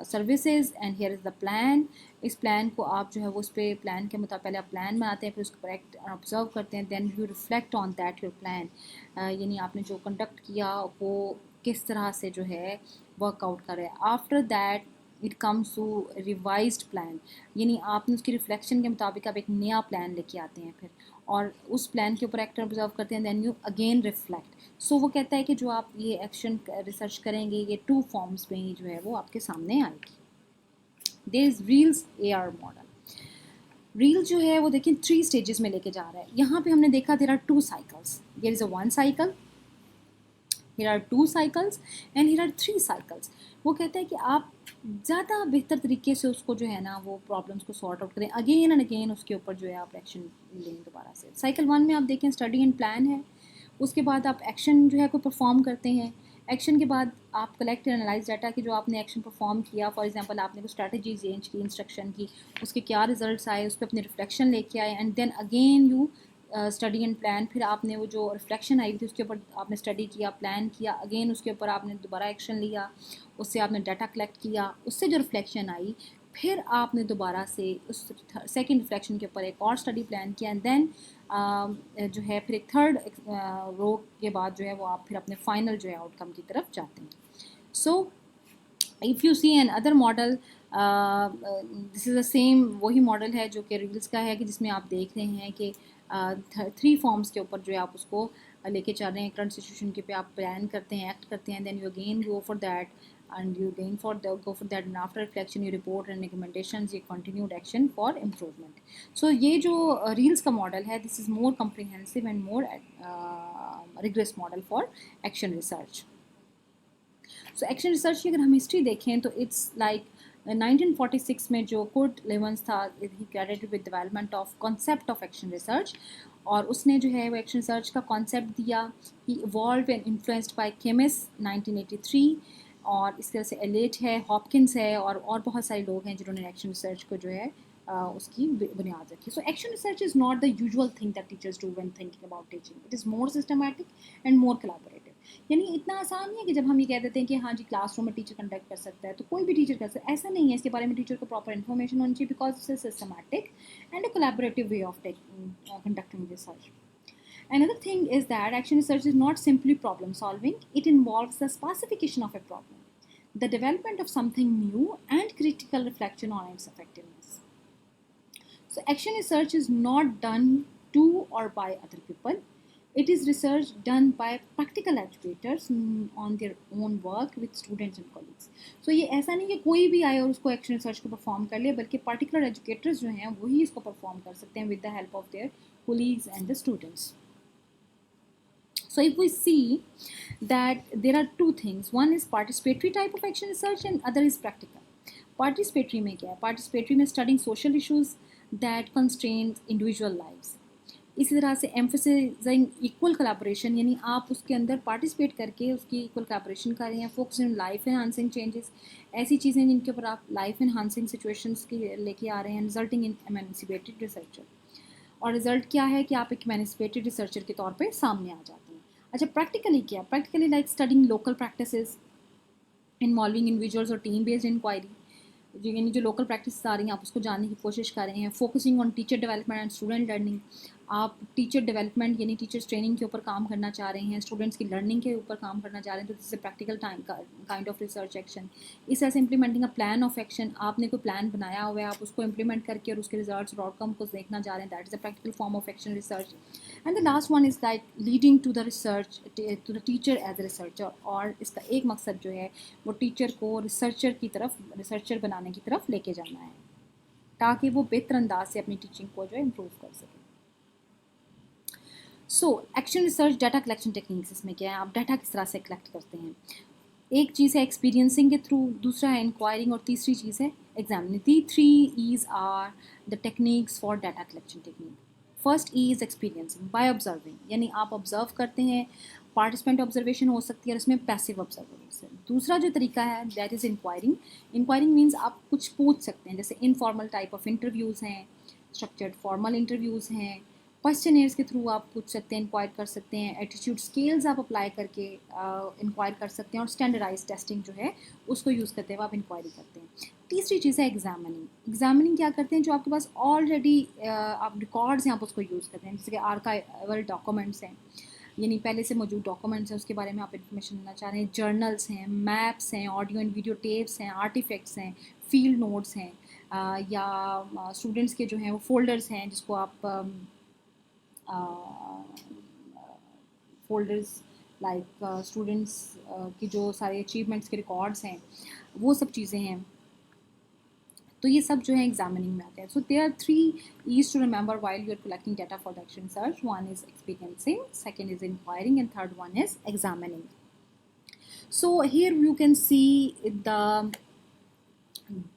services and here is the plan. इस plan को आप जो है वो उस पर प्लान के मुताबिक पहले आप प्लान बनाते हैं, फिर उसको करेक्ट ऑब्जर्व करते हैं, then you reflect on that your plan, यानी आपने जो कंडक्ट किया वो किस तरह से जो है वर्कआउट कर रहा है। After that it comes to revised plan, यानी आपने उसकी रिफ्लेक्शन के मुताबिक आप एक नया प्लान लेके आते हैं फिर, और उस प्लान के ऊपर एक्ट ऑब्जर्व करते हैं, देन यू अगेन रिफ्लेक्ट। सो वो कहता है कि जो आप ये एक्शन रिसर्च करेंगे ये 2 फॉर्म्स में ही जो है वो आपके सामने आएगी। There is Riel's AR model. Riel जो है वो देखिए 3 स्टेजेस में लेके जा रहा है। यहाँ पे हमने देखा there are 2 cycles, there is a 1 cycle, here are 2 cycles and here are 3 cycles। वो कहता है कि आप ज़्यादा बेहतर तरीके से उसको जो है ना वो प्रॉब्लम्स को सॉर्ट आउट करें, अगेन एंड अगेन उसके ऊपर जो है आप एक्शन लें दोबारा से। साइकिल 1 में आप देखें स्टडी एंड प्लान है, उसके बाद आप एक्शन जो है कोई परफॉर्म करते हैं, एक्शन के बाद आप कलेक्ट एंड एनालाइज डाटा कि जो आपने एक्शन परफॉर्म किया, फॉर एग्जांपल आपने कोई स्ट्रैटेजी चेंज की, इंस्ट्रक्शन की, उसके क्या रिजल्ट्स आए, उस पर अपने रिफ्लेक्शन लेके आए, and then again you study and plan. फिर आपने वो जो रिफ्लेक्शन आई थी उसके ऊपर आपने स्टडी किया, प्लान किया, अगेन उसके ऊपर आपने दोबारा एक्शन लिया, उससे आपने डाटा कलेक्ट किया, उससे जो रिफ्लेक्शन आई फिर आपने दोबारा से उस सेकंड रिफ्लेक्शन के ऊपर एक और स्टडी प्लान किया, एंड देन जो है फिर एक थर्ड रो के बाद जो है वो आप फिर अपने फाइनल जो है आउटकम की तरफ जाते हैं. So if you see another model, this is the same वही मॉडल है जो कि रील्स का है, कि जिसमें आप देख रहे हैं कि 3 फॉर्म्स के ऊपर जो है आप उसको लेके चल रहे हैं. करंट सिचुएशन के पे आप प्लान करते हैं, एक्ट करते हैं, then you again go for that and you again go for that, and after reflection you report and recommendations, ये continued action for improvement. So ये जो reels का मॉडल है, this is more comprehensive and more rigorous model for action research. So action research की अगर हम history देखें तो it's like 1946 में जो कुर्ट लेवंस था, he credited with development of concept of action research, और उसने जो है वो एक्शन रिसर्च का कॉन्सेप्ट दिया. he evolved and influenced by chemists 1983, और इस तरह से एलेट है, हॉपकिंस है, और बहुत सारे लोग हैं जिन्होंने एक्शन रिसर्च को जो है उसकी बुनियाद रखी. सो action research is not the usual thing that teachers do when thinking about teaching. It is more systematic and more collaborative. यानी इतना आसान नहीं है कि जब हम ये कह देते हैं कि हाँ जी क्लासरूम में टीचर कंडक्ट कर सकता है तो कोई भी टीचर कर सकता है, ऐसा नहीं है. इसके बारे में टीचर को प्रॉपर इन्फॉर्मेशन होनी चाहिए, because it's a systematic and a collaborative way of conducting research. Another thing is that action research is not simply problem solving, it involves the specification of a problem, the development of something new, and critical reflection on its effectiveness. So action research is not done to or by other people. It is research done by practical educators on their own work with students and colleagues. So ये ऐसा नहीं कि कोई भी आए और उसको action research को परफॉर्म कर ले, बल्कि पर्टिकुलर एजुकेटर्स जो हैं वही इसको परफॉर्म कर सकते हैं with the help of their colleagues and the students. So if we see that there are two things, one is participatory type of action research and other is practical. Participatory में क्या है? Participatory में studying social issues that constrain individual lives. इसी तरह से emphasizing equal collaboration, यानी आप उसके अंदर participate करके उसकी equal collaboration कर रहे हैं, focus on life enhancing changes, ऐसी चीज़ें जिनके ऊपर आप life enhancing situations की लेके आ रहे हैं, resulting in emancipated researcher. और रिजल्ट क्या है कि आप एक एमेंसिपेटेड रिसर्चर के तौर पे सामने आ जाते हैं. अच्छा, प्रैक्टिकली क्या? Practically like studying local practices involving individuals और टीम बेस्ड इंक्वायरी, यानी जो लोकल प्रैक्टिस आ रही हैं आप उसको जानने की कोशिश कर रहे हैं. Focusing on teacher development and student learning, आप टीचर डेवलपमेंट यानी टीचर्स ट्रेनिंग के ऊपर काम करना चाह रहे हैं, स्टूडेंट्स की लर्निंग के ऊपर काम करना चाह रहे हैं, तो this is practical kind of research action. इस तरह से implementing a plan of action, आपने कोई प्लान बनाया हुआ है, आप उसको इंप्लीमेंट करके और उसके रिजल्ट्स और आउटकम को देखना चाह रहे हैं, that is a practical form of action research. And the last one is like leading to the research to the teacher as a researcher, और इसका एक मकसद जो है वो टीचर को रिसर्चर बनाने की तरफ लेके जाना है, ताकि वो बेहतर अंदाज से अपनी टीचिंग को जो है इम्प्रूव कर सके. सो action research data collection techniques, इसमें क्या है, आप डाटा किस तरह से कलेक्ट करते हैं. एक चीज़ है एक्सपीरियंसिंग के थ्रू, दूसरा है इंक्वायरिंग, और तीसरी चीज़ है examining. The 3 E's are the techniques for data collection technique. First E is experiencing by observing, यानी आप ऑब्जर्व करते हैं, पार्टिसिपेंट ऑब्जर्वेशन हो सकती है और इसमें पैसिव ऑब्जर्वेशन. दूसरा जो तरीका है that is enquiring. Enquiring means आप कुछ पूछ सकते हैं, जैसे इनफॉर्मल टाइप ऑफ इंटरव्यूज़ हैं, स्ट्रक्चर्ड फॉर्मल इंटरव्यूज़ हैं, क्वेश्चनेयर्स के थ्रू आप पूछ सकते हैं, इंक्वायर कर सकते हैं, एटीट्यूड स्केल्स आप अप्लाई करके इंक्वायर कर सकते हैं, और स्टैंडर्डाइज टेस्टिंग जो है उसको यूज़ करते हुए आप इंक्वायरी करते हैं. तीसरी चीज़ है एग्जामिनिंग. एग्जामिनिंग क्या करते हैं, जो आपके पास ऑलरेडी आप रिकॉर्ड्स हैं आप उसको यूज़ करते हैं, जैसे कि आर्काइवल डॉक्यूमेंट्स हैं, यानी पहले से मौजूद डॉक्यूमेंट्स हैं उसके बारे में आप इन्फॉर्मेशन लेना चाह रहे हैं, जर्नल्स हैं, मैप्स हैं, ऑडियो एंड वीडियो टेप्स हैं, आर्टिफैक्ट्स हैं, फील्ड नोट्स हैं, या स्टूडेंट्स के जो हैं वो फोल्डर्स हैं जिसको आप फोल्डर्स लाइक स्टूडेंट्स की जो सारे अचीवमेंट्स के रिकॉर्ड्स हैं वो सब चीज़ें हैं, तो ये सब जो है एग्जामिनिंग में आते हैं. So there are 3 E's to remember while you are collecting data for the action research. One is experiencing, second is inquiring, and third one is examining. So here you can see the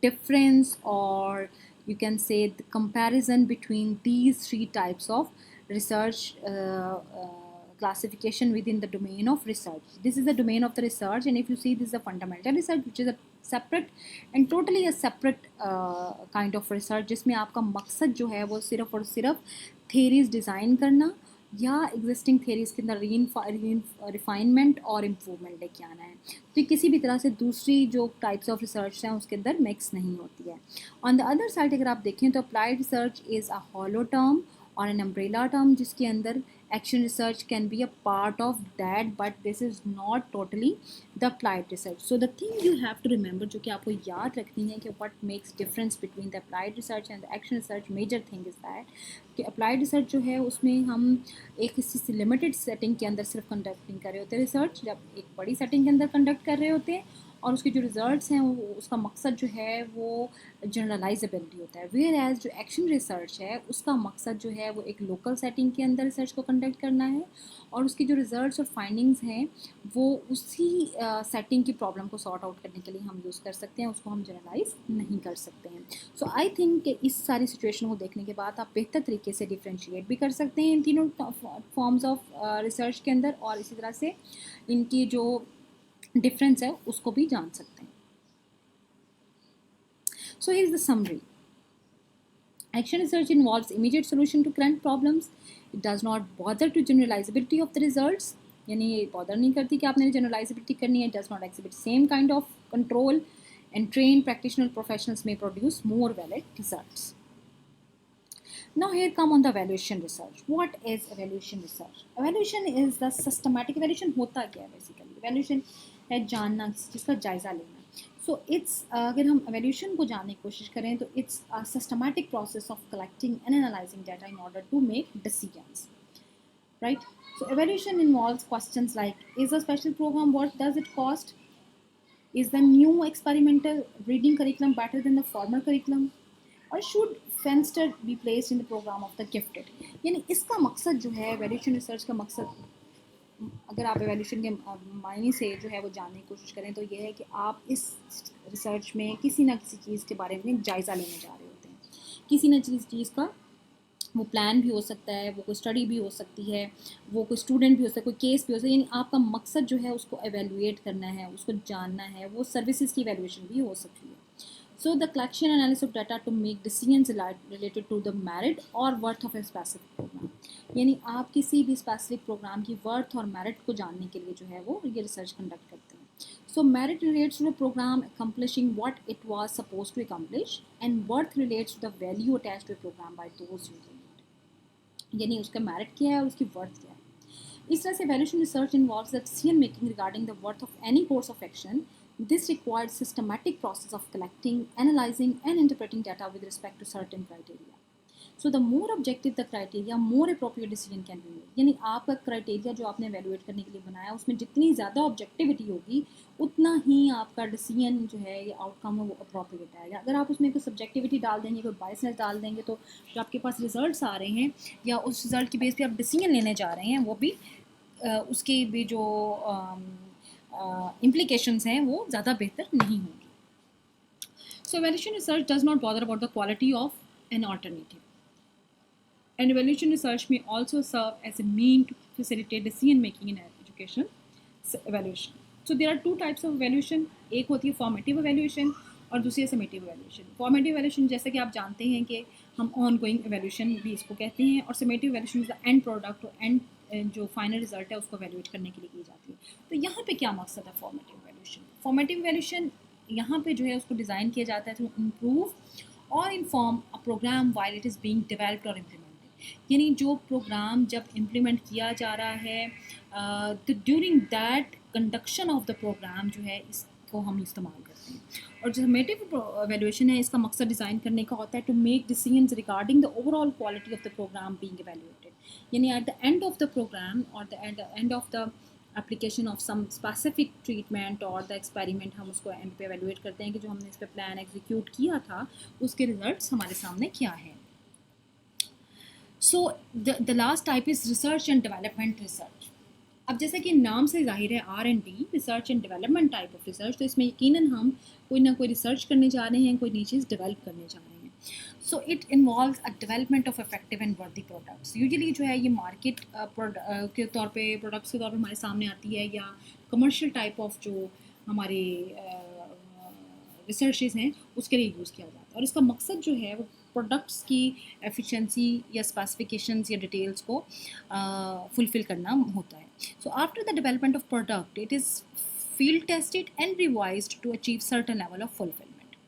difference, or you can say the comparison between these 3 types of research classification within the domain of research. This is the domain of the research, and if you see, this is a fundamental research which is a separate and totally a separate kind of research, जिसमें आपका मकसद जो है वो सिर्फ और सिर्फ theories design करना, या एग्जिस्टिंग थेरीज के अंदर रिफाइनमेंट और इम्प्रूवमेंट लेके आना है। तो किसी भी तरह से दूसरी जो टाइप्स ऑफ रिसर्च हैं उसके अंदर मिक्स नहीं होती है। ऑन द अदर साइड अगर आप देखें तो applied research is a hollow term और एन अम्ब्रेला टर्म, जिसके अंदर action research can be a part of that, but this is not totally the applied research. So the thing you have to remember, जो कि आपको याद रखनी है कि what makes difference between the applied research and the action research, major thing is that कि applied research जो है उसमें हम एक किसी लिमिटेड सेटिंग के अंदर सिर्फ कंडक्टिंग कर रहे होते हैं रिसर्च, जब एक बड़ी सेटिंग के अंदर कंडक्ट कर रहे होते हैं और उसके जो रिजल्ट्स हैं वो उसका मकसद जो है वो जनरलाइजेबिलिटी होता है। वेयर एज जो एक्शन रिसर्च है उसका मकसद जो है वो एक लोकल सेटिंग के अंदर रिसर्च को कंडक्ट करना है और उसकी जो रिजल्ट्स और फाइंडिंग्स हैं वो उसी सेटिंग की प्रॉब्लम को सॉर्ट आउट करने के लिए हम यूज़ कर सकते हैं, उसको हम जनरलाइज नहीं कर सकते हैं। सो आई थिंक कि इस सारी सिचुएशन को देखने के बाद आप बेहतर तरीके से डिफ्रेंशिएट भी कर सकते हैं इन तीनों फॉर्म्स ऑफ रिसर्च के अंदर और इसी तरह से इनकी जो डिफरेंस है उसको भी जान सकते हैं। So here is the summary. Action research involves immediate solution to current problems. It does not bother to generalizability of the results. यानी ये बॉदर नहीं करती कि आपने जनरलाइजेबिलिटी करनी है. Does not exhibit same kind of control, and trained practitioner professionals may produce more valid results. Now here come on the evaluation research. What is evaluation research? Evaluation is the systematic evaluation. होता क्या है basically? Evaluation है जानना, जिसका जायज़ा लेना. So it's अगर हम एवोल्यूशन को जानने की कोशिश करें तो it's a systematic process of collecting and analysing data in order to make decisions, right? So evaluation involves questions like is a special programme, what does it cost, is the new experimental reading curriculum better than the former curriculum, और should Fenster be placed in the programme of the gifted. यानी इसका मकसद जो है evolution research का मकसद, अगर आप एवोल्यूशन के मायने से जो है वो जानने की कोशिश करें तो ये है कि आप इस रिसर्च में किसी ना किसी चीज़ के बारे में जायज़ा लेने जा रहे होते हैं. किसी ना किसी चीज़ का वो प्लान भी हो सकता है, वो कोई स्टडी भी हो सकती है, वो कोई स्टूडेंट भी हो सकता है, कोई केस भी हो सकता है. यानी आपका मकसद जो है उसको एवेल्यूएट करना है, उसको जानना है. वो सर्विसेज की एवेल्यूएशन भी हो सकती है. So the collection and analysis of data to make decisions related to the merit or worth of a specific program. यानी आप किसी भी स्पेसिफिक प्रोग्राम की वर्थ और मेरिट को जानने के लिए जो है वो ये रिसर्च कंडक्ट करते हैं. So merit relates to the program accomplishing what it was supposed to accomplish, and worth relates to the value attached to a program by those using it. यानी उसका मेरिट क्या है और उसकी वर्थ क्या है. इस तरह से evaluation research involves the decision making regarding the worth of any course of action. This requires systematic process of collecting, analyzing, and interpreting data with respect to certain criteria. So the more objective the criteria, more appropriate decision can be made. यानी आपका criteria जो आपने evaluate करने के लिए बनाया उसमें जितनी ज़्यादा ऑब्जेक्टिविटी होगी उतना ही आपका डिसीजन जो है या आउटकम है वो अप्रोप्रिएट आएगा. अगर आप उसमें कोई सब्जेक्टिविटी डाल देंगे, कोई बायसनेस डाल देंगे तो जो आपके पास रिजल्ट्स आ रहे हैं या उस रिजल्ट की बेस पे आप डिसीजन लेने जा रहे हैं वो भी उसकी भी जो implications हैं वो ज़्यादा बेहतर नहीं होंगी. So evaluation research does not bother about the quality of an alternative. And evaluation research may also serve as a mean to facilitate decision making in education evaluation. So there are two types of evaluation. एक होती है formative evaluation और दूसरी है summative evaluation. Formative evaluation जैसे कि आप जानते हैं कि हम ongoing evaluation भी इसको कहते हैं, और summative evaluation is the end product और end जो फाइनल रिजल्ट है उसको evaluate करने के लिए की जाती है. तो यहाँ पे क्या मकसद है formative evaluation? Formative evaluation यहाँ पे जो है उसको डिज़ाइन किया जाता है to improve और inform a program while it is being developed or implemented. यानी जो प्रोग्राम जब इम्प्लीमेंट किया जा रहा है तो during that conduction of the program जो है इसको हम इस्तेमाल करते हैं. और जो समेटिव एवेल्यूएशन है इसका मकसद डिज़ाइन करने का होता है to make decisions regarding the overall quality of the programme being evaluated. यानी at the end of the programme और the end of the application of some specific treatment और द एक्सपेरिमेंट हम उसको एंड पे एवेल्यूएट करते हैं कि जो हमने इस पर प्लान एग्जीक्यूट किया था उसके रिजल्ट्स हमारे सामने क्या हैं. So the last type is research and development research. अब जैसे कि नाम से जाहिर है R&D, research and development type of research, तो इसमें यकीनन हम कोई ना कोई रिसर्च करने जा रहे हैं, कोई नई चीज़ डेवलप करने जा रहे हैं. So it involves a development of effective and वर्दी प्रोडक्ट्स. यूजुअली जो है ये मार्केट के तौर पे प्रोडक्ट्स के तौर पे हमारे सामने आती है या कमर्शियल टाइप ऑफ जो हमारे रिसर्चेज हैं उसके लिए यूज़ किया जाता है. और इसका मकसद जो है वो प्रोडक्ट्स की एफिशिएंसी या स्पेसिफिकेशंस या डिटेल्स को फुलफ़िल करना होता है. So after the development of product it is field tested and revised to achieve certain level of fulfillment.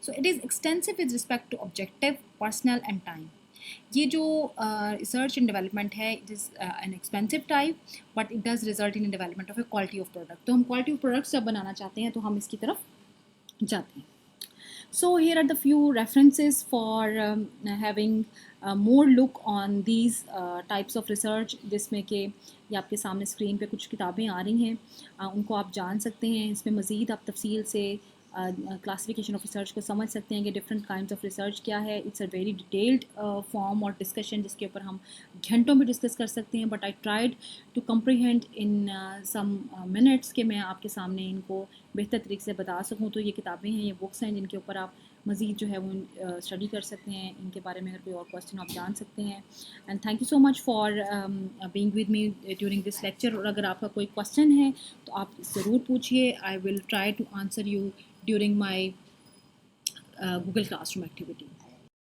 So it is extensive with respect to objective, personal and time. ये जो research and development है it is an expensive type but it does result in development of A quality of product. तो हम quality of products जब बनाना चाहते हैं तो हम इसकी तरफ जाते हैं. So here are the few references for having more look on these types of research, जिसमें कि ये आपके सामने स्क्रीन पे कुछ किताबें आ रही हैं, उनको आप जान सकते हैं. इसमें मज़ीद आप तफसील से क्लासिफिकेशन ऑफ रिसर्च को समझ सकते हैं कि डिफरेंट काइंड्स ऑफ रिसर्च क्या है. It's a very detailed form और डिस्कशन जिसके ऊपर हम घंटों में डिस्कस कर सकते हैं. But I tried to comprehend in some minutes कि मैं आपके सामने इनको बेहतर तरीके से बता सकूँ. तो ये किताबें हैं, ये बुक्स हैं जिनके ऊपर आप मज़ीद जो है वो स्टडी कर सकते हैं. इनके बारे में अगर कोई और क्वेश्चन आप जान सकते हैं. And thank you so much for being with me during this lecture. और अगर आपका कोई क्वेश्चन है तो आप ज़रूर पूछिए. I will try to answer you during my Google Classroom activity.